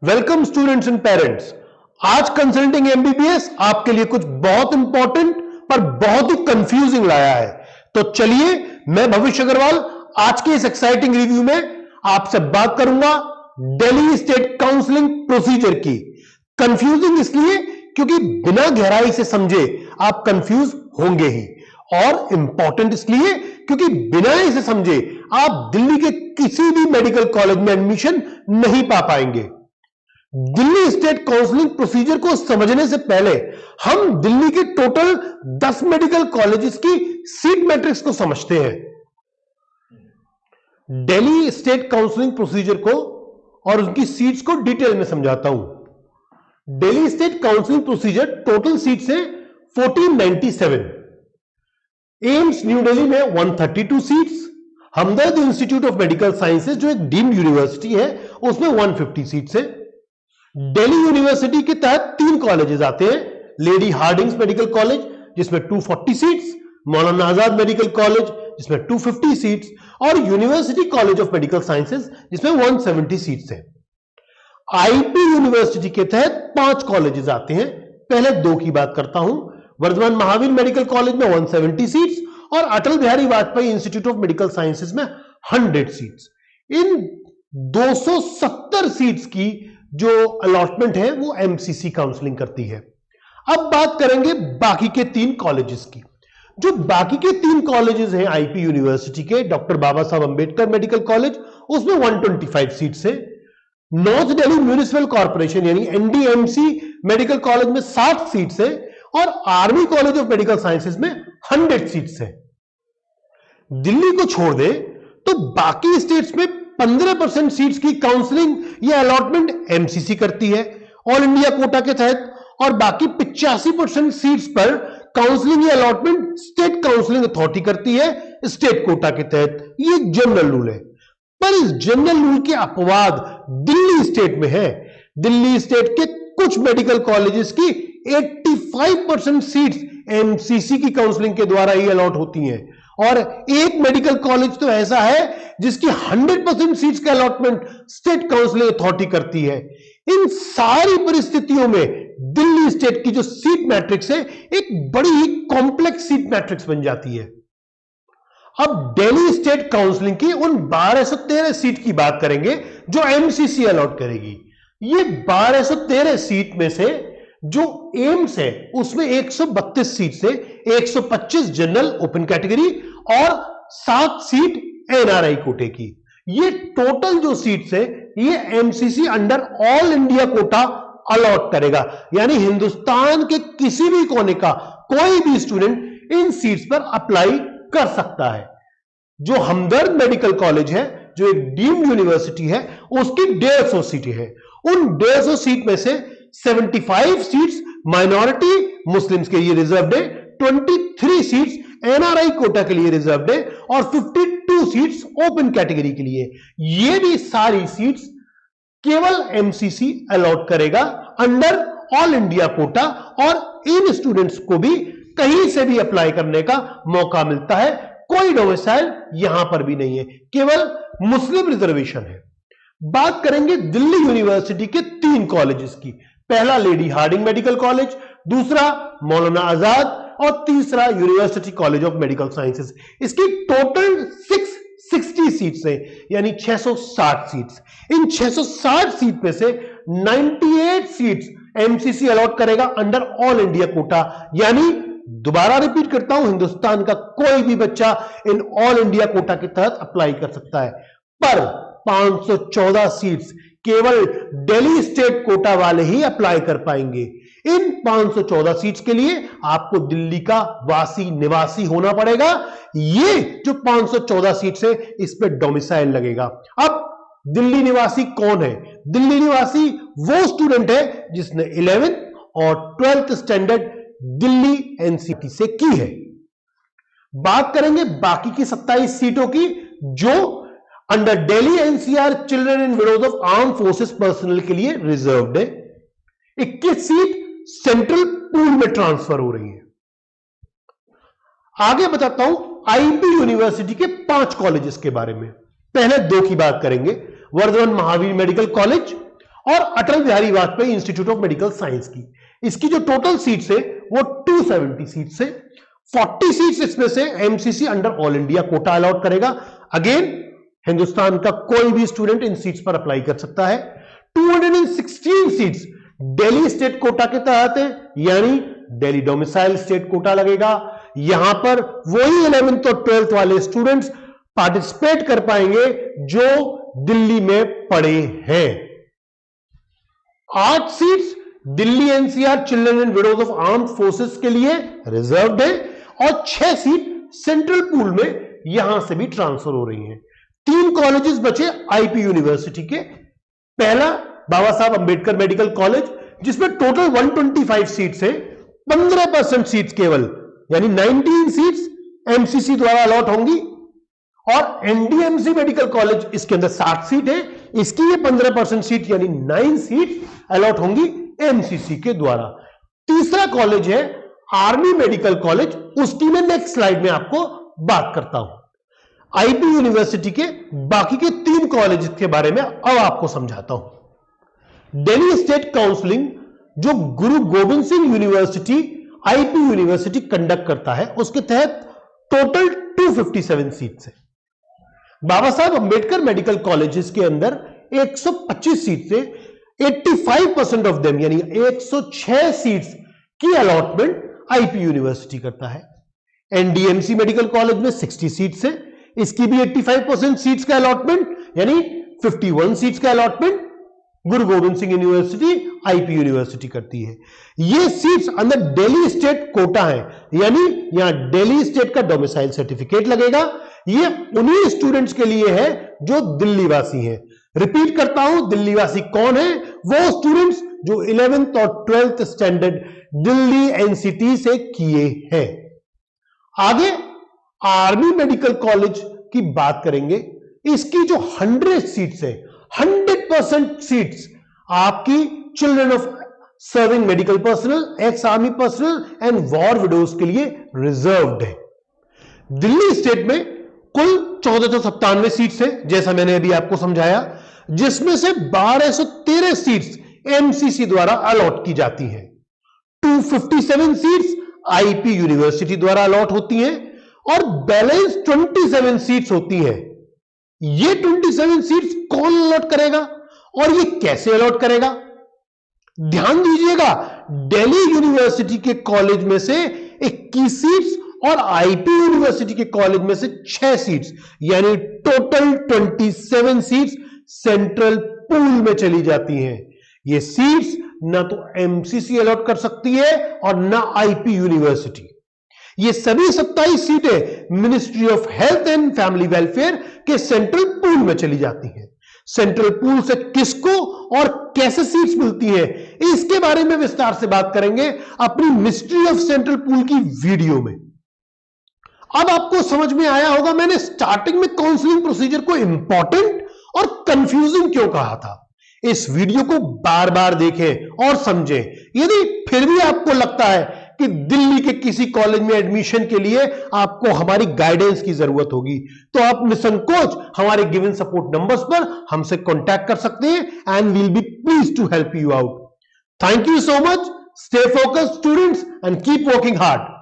Welcome students and parents. आज consulting MBBS आपके लिए कुछ बहुत इंपॉर्टेंट पर बहुत ही कंफ्यूजिंग लाया है। तो चलिए, मैं भविष्य अग्रवाल आज के इस एक्साइटिंग रिव्यू में आपसे बात करूंगा दिल्ली स्टेट काउंसलिंग प्रोसीजर की। कंफ्यूजिंग इसलिए क्योंकि बिना गहराई से समझे आप कंफ्यूज होंगे ही, और इंपॉर्टेंट इसलिए क्योंकि बिना इसे समझे आप दिल्ली के किसी भी मेडिकल कॉलेज में एडमिशन नहीं पा पाएंगे। दिल्ली स्टेट काउंसलिंग प्रोसीजर को समझने से पहले हम दिल्ली के टोटल 10 मेडिकल कॉलेजेस की सीट मैट्रिक्स को समझते हैं। दिल्ली स्टेट काउंसलिंग प्रोसीजर को और उनकी सीट्स को डिटेल में समझाता हूं। Delhi state counselling procedure total seats है 1497। एम्स न्यू दिल्ली में 132 seats, Hamdard institute of Medical sciences जो एक डीम्ड यूनिवर्सिटी है उसमें 150 सीट्स है। दिल्ली यूनिवर्सिटी के तहत 3 कॉलेजेस आते हैं, लेडी हार्डिंग्स मेडिकल कॉलेज जिसमें 240 seats, Maulana Azad medical college जिसमें 250 सीट्स और university college of Medical sciences जिसमें 170 सीट्स हैं। आईपी यूनिवर्सिटी के तहत 5 कॉलेजेस आते हैं। पहले 2 की बात करता हूं। वर्धमान महावीर मेडिकल कॉलेज में 170 सीट्स और Atal Bihari Vajpayee Institute of Medical Sciences में 100 सीट्स। इन 270 सीट्स की जो अलॉटमेंट है वो एमसीसी काउंसलिंग करती है। अब बात करेंगे बाकी के 3 कॉलेजेस की। जो बाकी के 3 कॉलेजेस हैं आईपी यूनिवर्सिटी के, डॉक्टर बाबा साहब अंबेडकर मेडिकल कॉलेज उसमें 125 सीट्स है। नॉर्थ दिल्ली म्युनिसिपल कॉर्पोरेशन यानी एनडीएमसी मेडिकल कॉलेज में 60 सीट्स है और army college of Medical Sciences में 100 सीट्स है। दिल्ली को छोड़ दे तो बाकी स्टेट्स में 15% सीट्स की काउंसलिंग या अलॉटमेंट एमसीसी करती है ऑल इंडिया कोटा के तहत, और बाकी 85% सीट्स पर काउंसलिंग या अलॉटमेंट स्टेट काउंसलिंग अथॉरिटी करती है स्टेट कोटा के तहत। ये जनरल रूल है, पर इस जनरल रूल के अपवाद दिल्ली स्टेट में है। दिल्ली स्टेट के कुछ मेडिकल कॉलेजेस की 85% सीट्स एमसीसी की काउंसलिंग के द्वारा ही अलॉट होती हैं, और एक मेडिकल कॉलेज तो ऐसा है जिसकी 100% सीट्स का अलॉटमेंट स्टेट काउंसलिंग अथॉरिटी करती है। इन सारी परिस्थितियों में दिल्ली स्टेट की जो सीट मैट्रिक्स है एक बड़ी ही कॉम्प्लेक्स सीट मैट्रिक्स बन जाती है। अब दिल्ली स्टेट काउंसलिंग की उन 1213 सीट की बात करेंगे जो एमसीसी अलॉट करेगी। ये 1213 सीट में से जो एम्स है उसमें 132 सीट से 125 जनरल ओपन कैटेगरी और 7 सीट एनआरआई कोटे की। ये टोटल जो सीट्स है ये MCC under all India quota allot करेगा, यानी हिंदुस्तान के किसी भी कोने का कोई भी स्टूडेंट इन सीट्स पर अप्लाई कर सकता है। जो हमदर्द मेडिकल कॉलेज है जो एक डीम्ड यूनिवर्सिटी है उसकी 150 सीटें हैं। उन 150 सीट में से 75 सीट्स माइनॉरिटी मुस्लिम्स के लिए रिजर्व्ड है, 23 सीट्स एनआरआई कोटा के लिए रिजर्व्ड है और 52 सीट्स ओपन कैटेगरी के लिए। ये भी सारी सीट्स केवल एमसीसी अलॉट करेगा अंडर ऑल इंडिया कोटा, और इन स्टूडेंट्स को भी कहीं से भी अप्लाई करने का मौका मिलता है। कोई डोमिसाइल यहां पर भी नहीं है, केवल मुस्लिम रिजर्वेशन है। बात करेंगे दिल्ली यूनिवर्सिटी के 3 कॉलेजेस की। पहला लेडी हार्डिंग मेडिकल कॉलेज, दूसरा मौलाना आजाद और तीसरा university college of Medical sciences. इसकी टोटल 660 सीट्स हैं, यानी 660 सीट्स। इन 660 सीट में से 98 सीट्स एमसीसी अलॉट करेगा अंडर ऑल इंडिया कोटा, यानी दोबारा रिपीट करता हूं, हिंदुस्तान का कोई भी बच्चा इन ऑल इंडिया कोटा के तहत अप्लाई कर सकता है। पर 514 सीट्स केवल दिल्ली स्टेट कोटा वाले ही अप्लाई कर पाएंगे। इन 514 सीट्स के लिए आपको दिल्ली का वासी निवासी होना पड़ेगा। ये जो 514 सीट्स है इस पे डोमिसाइल लगेगा। अब दिल्ली निवासी कौन है? दिल्ली निवासी वो स्टूडेंट है जिसने 11th और 12th स्टैंडर्ड दिल्ली एनसीटी से की है। बात करेंगे बाकी की 27 सीटों की जो under Delhi NCR children and widows of arm forces personal के लिए रिजर्व्ड है। 21 सीट सेंट्रल पूल में ट्रांसफर हो रही है। आगे बताता हूं आईपी यूनिवर्सिटी के 5 कॉलेजेस के बारे में। पहले 2 की बात करेंगे, वर्धमान महावीर मेडिकल कॉलेज और Atal Bihari Vajpayee Institute of Medical Science की। इसकी जो टोटल सीट्स है वो 270 सीट्स है। 40 सीट्स इसमें से MCC under all India quota allot करेगा। अगेन हिंदुस्तान का कोई भी स्टूडेंट इन सीट्स पर अप्लाई कर सकता है। 216 सीट्स दिल्ली स्टेट कोटा के तहत है, यानी दिल्ली डोमिसाइल स्टेट कोटा लगेगा। यहां पर वही 11th और 12th वाले स्टूडेंट्स पार्टिसिपेट कर पाएंगे जो दिल्ली में पढ़े हैं। 8 seats Delhi NCR children and widows of armed forces के लिए रिजर्व्ड है और 6 सीट सेंट्रल पूल में यहां से भी ट्रांसफर हो रही हैं। 3 कॉलेजेस बचे आईपी यूनिवर्सिटी के। पहला बाबा साहब अंबेडकर मेडिकल कॉलेज, जिसमें टोटल 125 सीट्स है। 15% सीट्स केवल, यानी 19 सीट्स एमसीसी द्वारा अलॉट होंगी। और एनडीएमसी मेडिकल कॉलेज, इसके अंदर 60 सीट है, इसकी ये 15% सीट यानी 9 सीट अलॉट होंगी एमसीसी के द्वारा। तीसरा कॉलेज है आर्मी मेडिकल कॉलेज, उसकी मैं नेक्स्ट स्लाइड में आपको बात करता हूं। आईपी यूनिवर्सिटी के बाकी के 3 कॉलेज के बारे में अब आपको समझाता हूं। दिल्ली स्टेट काउंसिलिंग जो गुरु Govind Singh university IP university conduct करता है, उसके तहत टोटल 257 सीट्स है। बाबा साहब अंबेडकर मेडिकल कॉलेजेस के अंदर 125 सीट से 85% ऑफ देम यानी 106 सीट्स की अलॉटमेंट आईपी यूनिवर्सिटी करता है। एनडीएमसी मेडिकल कॉलेज में 60 सीट्स है, इसकी भी 85% सीट्स का अलॉटमेंट यानी 51 सीट्स का अलॉटमेंट गुरु Govind Singh university IP university करती है। ये सीट्स अंदर दिल्ली स्टेट कोटा है, यानी यहां दिल्ली स्टेट का डोमिसाइल सर्टिफिकेट लगेगा। ये उन्हीं स्टूडेंट्स के लिए है जो दिल्ली वासी हैं। रिपीट करता हूं, दिल्ली वासी कौन है? वो स्टूडेंट्स जो 11th और 12th स्टैंडर्ड दिल्ली एनसीटी से किए हैं। आगे आर्मी मेडिकल कॉलेज की बात करेंगे। इसकी जो 100 सीट्स है, 100% सीट्स आपकी children of serving medical personnel, ex army personnel and war widows के लिए रिजर्व्ड है। दिल्ली स्टेट में कुल 1497 सीट्स है, जैसा मैंने अभी आपको समझाया, जिसमें से 1213 सीट्स एमसीसी द्वारा अलॉट की जाती हैं। 257 सीट्स आईपी यूनिवर्सिटी द्वारा अलॉट होती हैं और बैलेंस 27 सीट्स होती हैं। ये 27 सीट्स कौन अलॉट करेगा और ये कैसे अलॉट करेगा? ध्यान दीजिएगा, दिल्ली यूनिवर्सिटी के कॉलेज में से 21 सीट्स और आईपी यूनिवर्सिटी के कॉलेज में से 6 सीट्स यानी टोटल 27 सीट्स सेंट्रल पूल में चली जाती हैं। ये सीट्स ना तो एमसीसी अलॉट कर सकती है और ना आईपी यूनिवर्सिटी। ये सभी 27 सीटें ministry of health and family welfare के सेंट्रल पूल में चली जाती हैं। सेंट्रल पूल से किसको और कैसे सीट्स मिलती है, इसके बारे में विस्तार से बात करेंगे अपनी मिस्ट्री ऑफ सेंट्रल पूल की वीडियो में। अब आपको समझ में आया होगा मैंने स्टार्टिंग में काउंसलिंग प्रोसीजर को इंपॉर्टेंट और कंफ्यूजिंग क्यों कहा था। इस वीडियो को बार बार देखें और समझें। यदि फिर भी आपको लगता है कि दिल्ली के किसी कॉलेज में एडमिशन के लिए आपको हमारी गाइडेंस की जरूरत होगी, तो आप निसंकोच हमारे गिवन सपोर्ट नंबर्स पर हमसे कांटेक्ट कर सकते हैं and we'll be please to help you out. Thank you so much. Stay focused students and keep working hard.